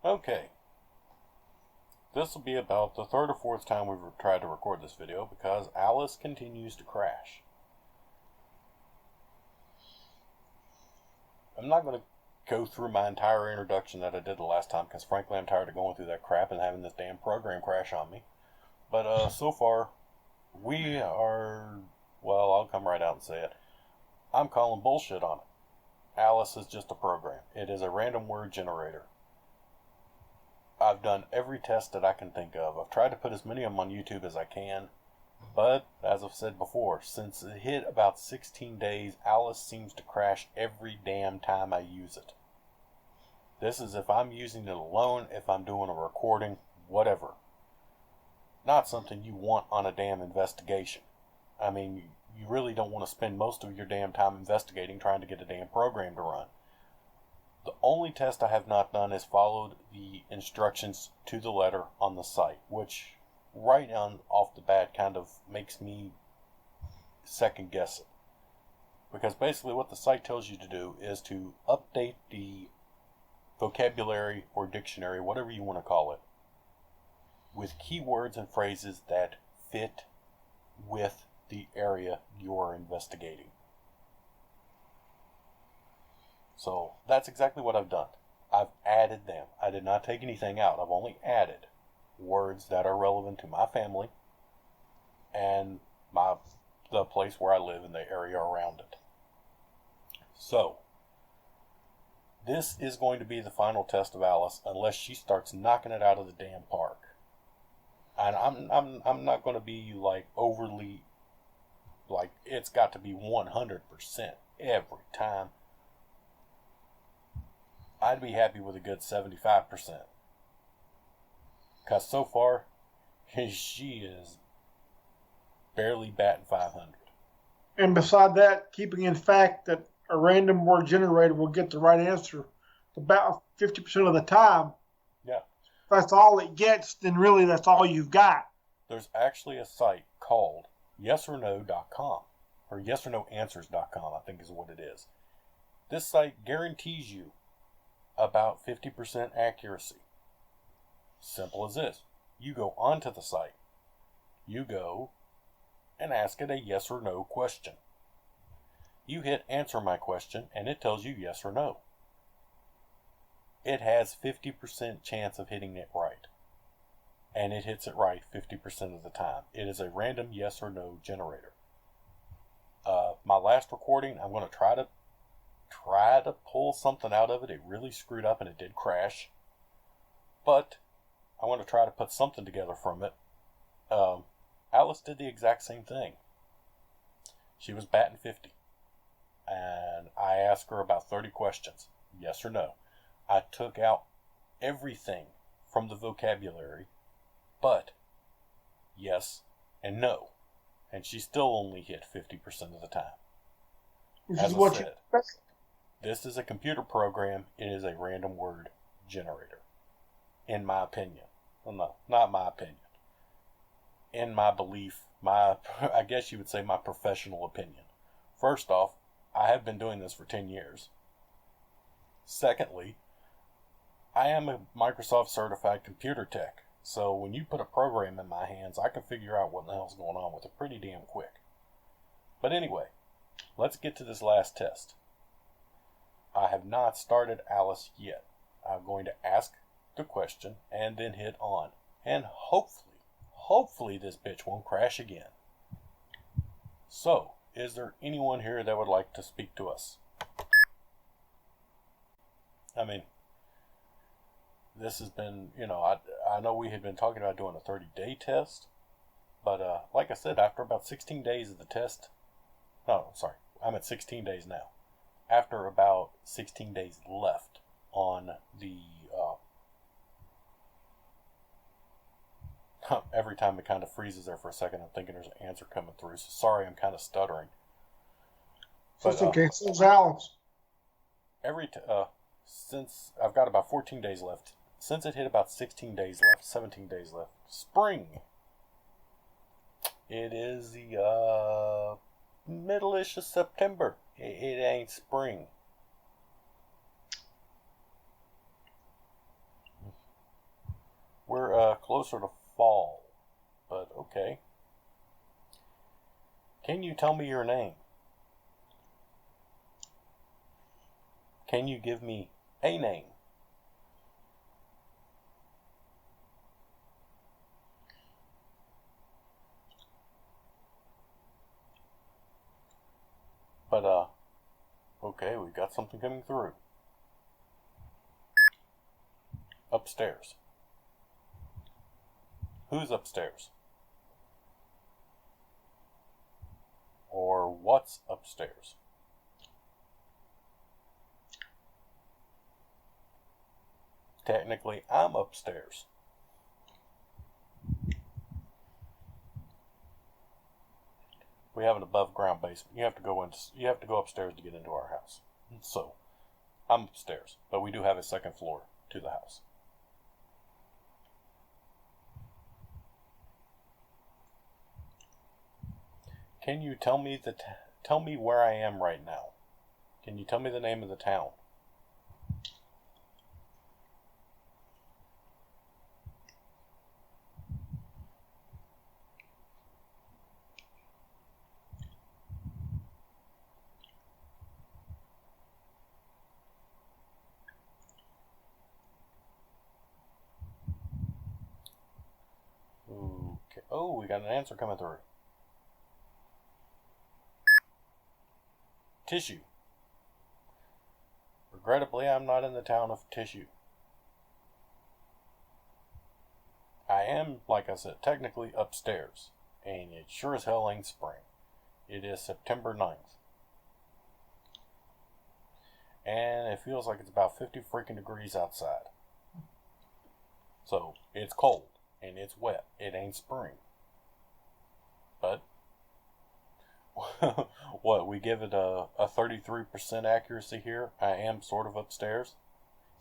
Okay, this will be about the third or fourth time we've tried to record this video because Alice continues to crash. I'm not going to go through my entire introduction that I did the last time because frankly I'm tired of going through that crap and having this damn program crash on me. But so far, we are, well, I'll come right out and say it. I'm calling bullshit on it. Alice is just a program. It is a random word generator. I've done every test that I can think of. I've tried to put as many of them on YouTube as I can. But, as I've said before, since it hit about 16 days, Alice seems to crash every damn time I use it. This is if I'm using it alone, if I'm doing a recording, whatever. Not something you want on a damn investigation. I mean, you really don't want to spend most of your damn time investigating trying to get a damn program to run. The only test I have not done is followed the instructions to the letter on the site, which right on off the bat kind of makes me second guess it. Because basically what the site tells you to do is to update the vocabulary or dictionary, whatever you want to call it, with keywords and phrases that fit with the area you're investigating. So that's exactly what I've done. I've added them. I did not take anything out. I've only added words that are relevant to my family and the place where I live and the area around it. So this is going to be the final test of Alice unless she starts knocking it out of the damn park. And I'm not going to be like overly like it's got to be 100% every time. I'd be happy with a good 75%. Because so far, she is barely batting 500. And beside that, keeping in fact that a random word generator will get the right answer about 50% of the time. Yeah. If that's all it gets, then really that's all you've got. There's actually a site called yesorno.com or yesornoanswers.com, I think is what it is. This site guarantees you about 50% accuracy. Simple as this. You go onto the site. You go and ask it a yes or no question. You hit answer my question and it tells you yes or no. It has 50% chance of hitting it right. And it hits it right 50% of the time. It is a random yes or no generator. My last recording, I'm going to try to pull something out of it. It really screwed up and it did crash. But I want to try to put something together from it. Alice did the exact same thing. She was batting 50. And I asked her about 30 questions. Yes or no. I took out everything from the vocabulary, but yes and no. And she still only hit 50% of the time. As I said, this is a computer program. It is a random word generator. In my opinion. Well, no, not my opinion. In my belief, I guess you would say my professional opinion. First off, I have been doing this for 10 years. Secondly, I am a Microsoft certified computer tech. So when you put a program in my hands, I can figure out what the hell's going on with it pretty damn quick. But anyway, let's get to this last test. I have not started Alice yet. I'm going to ask the question and then hit on. And hopefully this bitch won't crash again. So, is there anyone here that would like to speak to us? I mean, this has been, I know we had been talking about doing a 30-day test, but like I said, after about 16 days of the test, no, sorry, I'm at 16 days now. After about 16 days left on the, every time it kind of freezes there for a second, I'm thinking there's an answer coming through, so sorry, I'm kind of stuttering. That's okay, so's Alice. Since I've got about 14 days left, since it hit about 16 days left, 17 days left, spring. It is the middle-ish of September. It ain't spring. closer to fall, but okay. Can you tell me your name? Can you give me a name? But, okay, we got something coming through. Upstairs. Who's upstairs? Or what's upstairs? Technically, I'm upstairs. We have an above ground basement. You have to go upstairs to get into our house. So, I'm upstairs, but we do have a second floor to the house. Can you tell me where I am right now? Can you tell me the name of the town? Okay. Oh, we got an answer coming through. Tissue. Regrettably, I'm not in the town of Tissue. I am, like I said, technically upstairs, and it sure as hell ain't spring. It is September 9th. And it feels like it's about 50 freaking degrees outside. So, it's cold, and it's wet. It ain't spring. But, what, we give it a 33% accuracy here. I am sort of upstairs.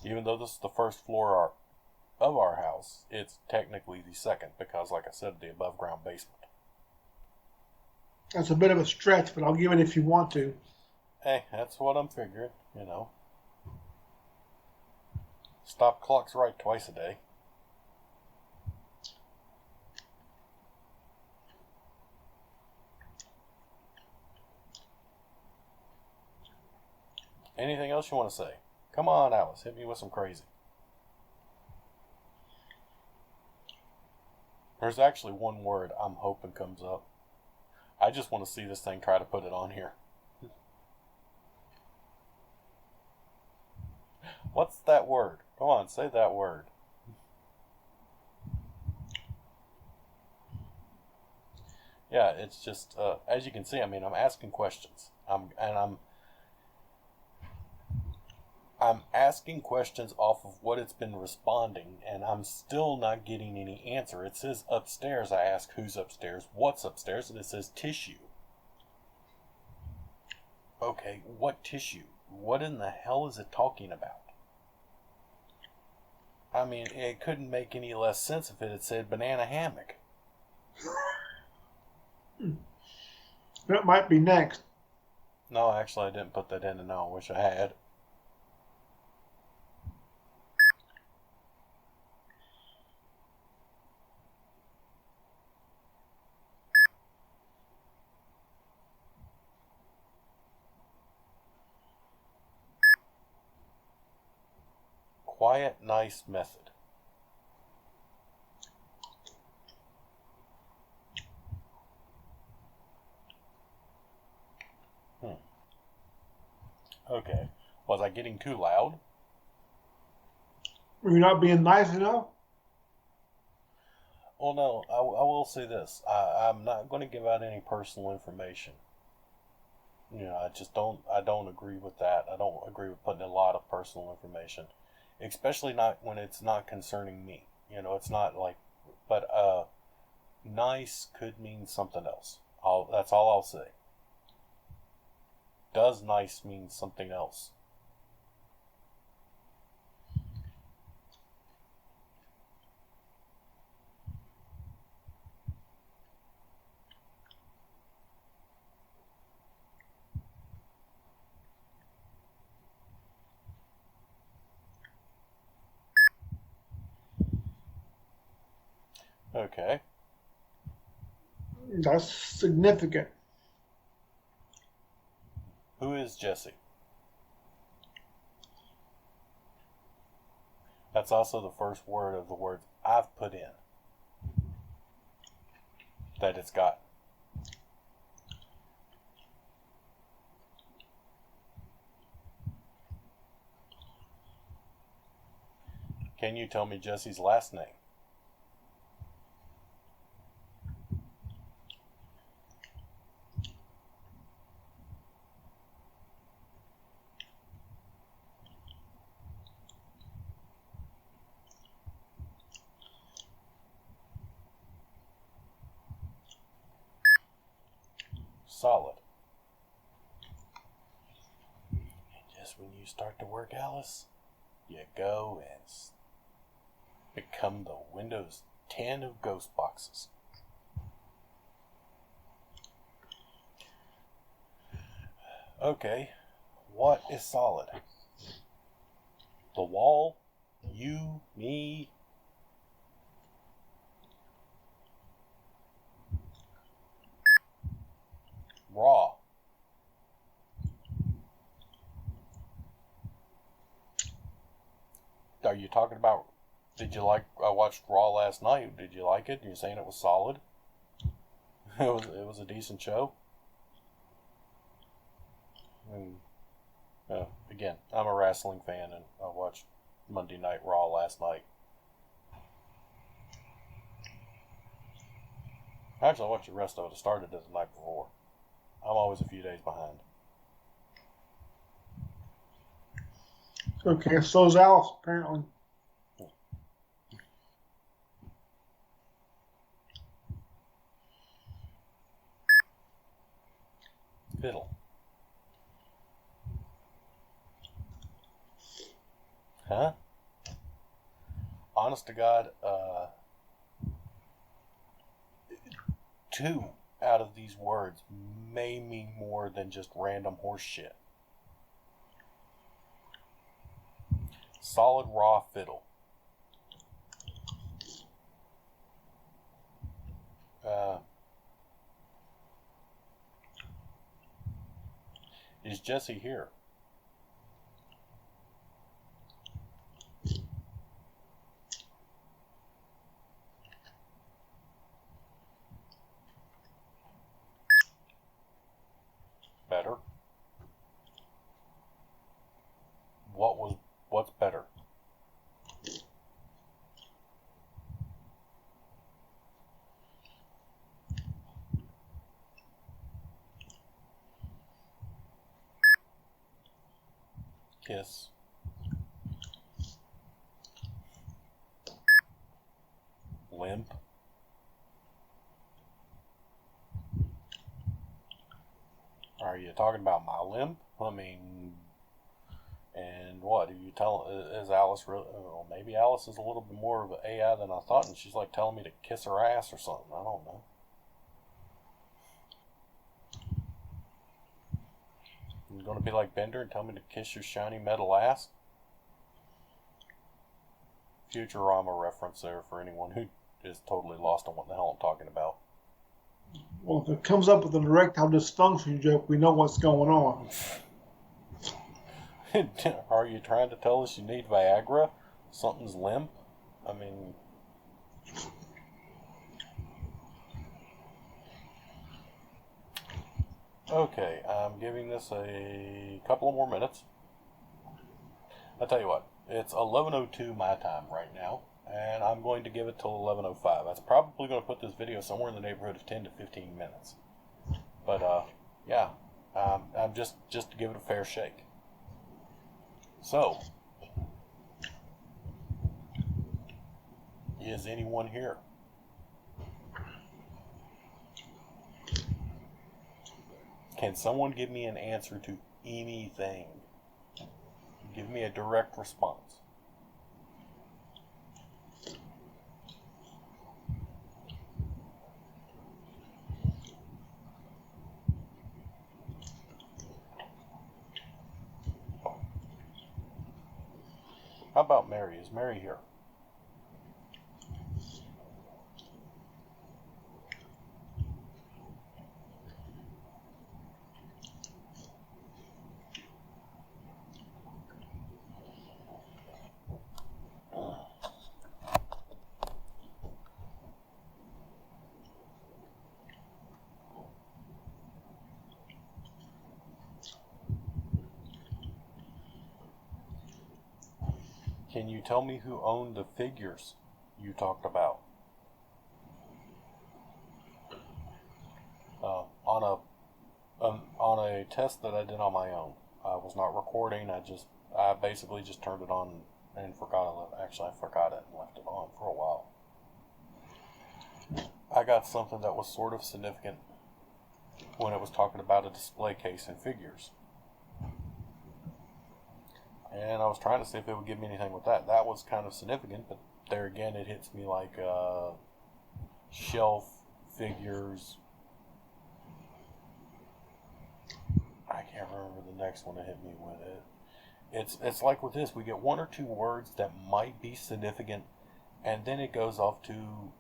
Even though this is the first floor of our house, it's technically the second because, like I said, the above ground basement. That's a bit of a stretch, but I'll give it if you want to. Hey, that's what I'm figuring, you know. Stop clock's right twice a day. Anything else you want to say? Come on, Alice, hit me with some crazy. There's actually one word I'm hoping comes up. I just want to see this thing try to put it on here. What's that word? Come on, say that word. Yeah, it's just, as you can see, I mean, I'm asking questions. I'm asking questions off of what it's been responding, and I'm still not getting any answer. It says upstairs. I ask who's upstairs, what's upstairs, and it says tissue. Okay, what tissue? What in the hell is it talking about? I mean, it couldn't make any less sense if it had said banana hammock. That might be next. No, actually, I didn't put that in, and now I wish I had. Quiet, nice method. Okay. Was I getting too loud? Were you not being nice enough? Well, no, I will say this. I'm not going to give out any personal information. You know, I don't agree with that. I don't agree with putting a lot of personal information. Especially not when it's not concerning me. You know, it's not like, but, nice could mean something else. That's all I'll say. Does nice mean something else? Okay. That's significant. Who is Jesse? That's also the first word of the words I've put in that it's got. Can you tell me Jesse's last name? Solid. And just when you start to work, Alice, you go and become the Windows 10 of ghost boxes. Okay, what is solid? The wall? You? Me? Raw. Are you talking about, did you like, I watched Raw last night, did you like it? You're saying it was solid? It was a decent show? And, again, I'm a wrestling fan, and I watched Monday Night Raw last night. Actually, I watched the rest of it. I started it the night before. I'm always a few days behind. Okay, so is Alice, apparently. Fiddle. Huh? Honest to God, 2 out of these words may mean more than just random horse shit. Solid raw fiddle. Is Jesse here? Better. What's better? Kiss. Limp. Are you talking about my limp? I mean, and what are you telling? Is Alice really? Well, maybe Alice is a little bit more of an AI than I thought, and she's like telling me to kiss her ass or something. I don't know. You're gonna be like Bender and tell me to kiss your shiny metal ass? Futurama reference there for anyone who is totally lost on what the hell I'm talking about. Well, if it comes up with an erectile dysfunction joke, we know what's going on. Are you trying to tell us you need Viagra? Something's limp? I mean... Okay, I'm giving this a couple of more minutes. I'll tell you what, it's 11:02 my time right now, and I'm going to give it till 11:05. That's probably going to put this video somewhere in the neighborhood of 10 to 15 minutes. But, yeah, I'm just to give it a fair shake. So, is anyone here? Can someone give me an answer to anything? Give me a direct response. How about Mary? Is Mary here? Can you tell me who owned the figures you talked about? On a test that I did on my own. I was not recording. I basically just turned it on and forgot it. Actually, I forgot it and left it on for a while. I got something that was sort of significant when it was talking about a display case and figures. And I was trying to see if it would give me anything with that. That was kind of significant, but there again, it hits me like shelf figures. I can't remember the next one that hit me with it. It's like with this, we get one or two words that might be significant, and then it goes off to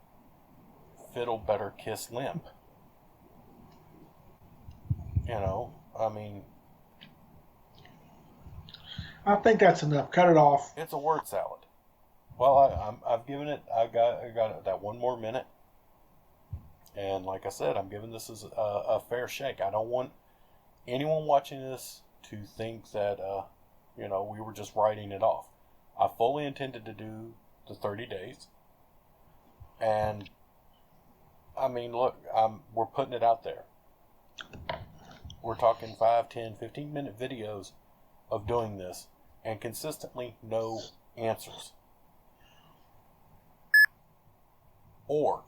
Fiddle Better Kiss Limp. You know, I mean, I think that's enough. Cut it off. it's a word salad. Well, I've given it. I got that one more minute, and like I said, I'm giving this as a fair shake. I don't want anyone watching this to think that we were just writing it off. I fully intended to do the 30 days, and I mean, look, we're putting it out there. We're talking 5, 10, 15-minute videos of doing this, and consistently no answers. Or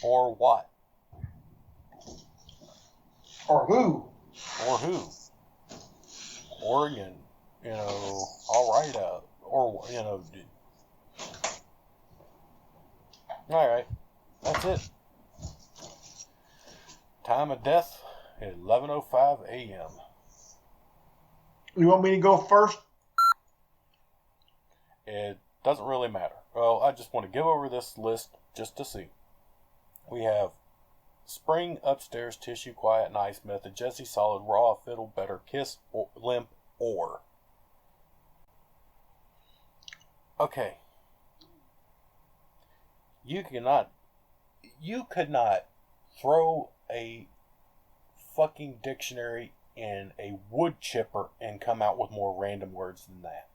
what? Or who? Or who? Oregon, all right, all right, that's it. Time of death, 11:05 a.m. You want me to go first? It doesn't really matter. Well, I just want to give over this list just to see. We have Spring, Upstairs, Tissue, Quiet, and Ice Method, Jesse Solid, Raw, Fiddle, Better, Kiss, Limp, or. Okay. You could not throw a fucking dictionary in a wood chipper and come out with more random words than that.